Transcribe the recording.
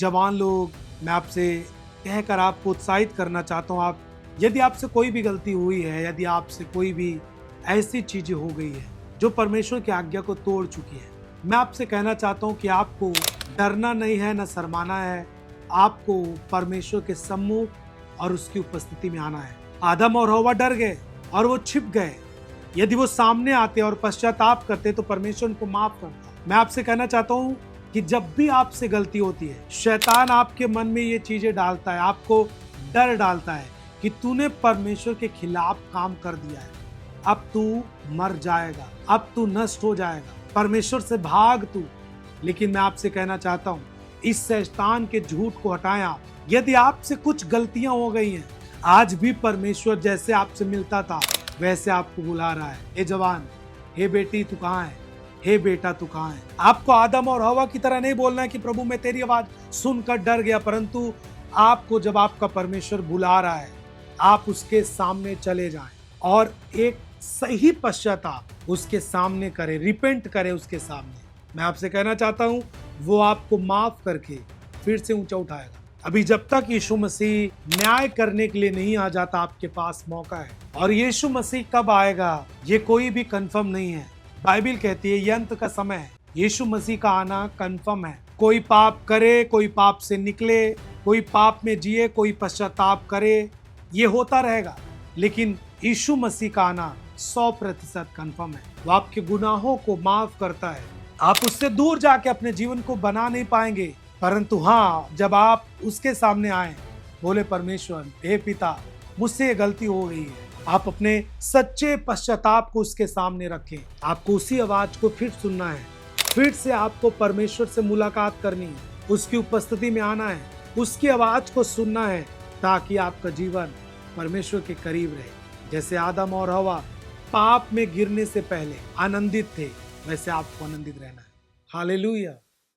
जवान लोग, मैं आपसे कहकर आपको उत्साहित करना चाहता हूँ, आप यदि आपसे कोई भी गलती हुई है, यदि आपसे कोई भी ऐसी चीजें हो गई है जो परमेश्वर की आज्ञा को तोड़ चुकी है, मैं आपसे कहना चाहता हूँ कि आपको डरना नहीं है, न शर्माना है। आपको परमेश्वर के सम्मुख और उसकी उपस्थिति में आना है। आदम और हव्वा डर गए और वो छिप गए। यदि वो सामने आते और पश्चाताप करते तो परमेश्वर उनको माफ करता। मैं आपसे कहना चाहता हूँ कि जब भी आपसे गलती होती है, शैतान आपके मन में ये चीजें डालता है, आपको डर डालता है कि तूने परमेश्वर के खिलाफ काम कर दिया है, अब तू मर जाएगा, अब तू नष्ट हो जाएगा, परमेश्वर से भाग तू। लेकिन मैं आपसे कहना चाहता हूँ, इस शैतान के झूठ को हटाएं आप। यदि आपसे कुछ गलतियां हो गई हैं, आज भी परमेश्वर जैसे आपसे मिलता था वैसे आपको बुला रहा है। हे जवान, हे बेटी तू कहाँ है, हे बेटा तू कहाँ है। आपको आदम और हव्वा की तरह नहीं बोलना है कि प्रभु मैं तेरी आवाज सुनकर डर गया, परंतु आपको जब आपका परमेश्वर बुला रहा है, आप उसके सामने चले जाएं और एक सही पश्चाताप उसके सामने करें, रिपेंट करें उसके सामने। मैं आपसे कहना चाहता हूं, वो आपको माफ करके फिर से ऊंचा उठाएगा। अभी जब तक यीशु मसीह न्याय करने के लिए नहीं आ जाता, आपके पास मौका है। और यीशु मसीह कब आएगा ये कोई भी कंफर्म नहीं है। बाइबल कहती है ये अंत का समय है, यीशु मसीह का आना कंफर्म है। कोई पाप करे, कोई पाप से निकले, कोई पाप में जिए, कोई पश्चाताप करे, ये होता रहेगा। लेकिन यीशु मसीह का आना 100% कंफर्म है। वो आपके गुनाहों को माफ करता है। आप उससे दूर जाके अपने जीवन को बना नहीं पाएंगे, परंतु हाँ, जब आप उसके सामने आए, बोले परमेश्वर हे पिता मुझसे ये गलती हो गई है, आप अपने सच्चे पश्चाताप को उसके सामने रखें। आपको उसी आवाज को फिर सुनना है, फिर से आपको परमेश्वर से मुलाकात करनी है, उसकी उपस्थिति में आना है, उसकी आवाज को सुनना है, ताकि आपका जीवन परमेश्वर के करीब रहे। जैसे आदम और हव्वा पाप में गिरने से पहले आनंदित थे, वैसे आपको आनंदित रहना है। हालेलुया।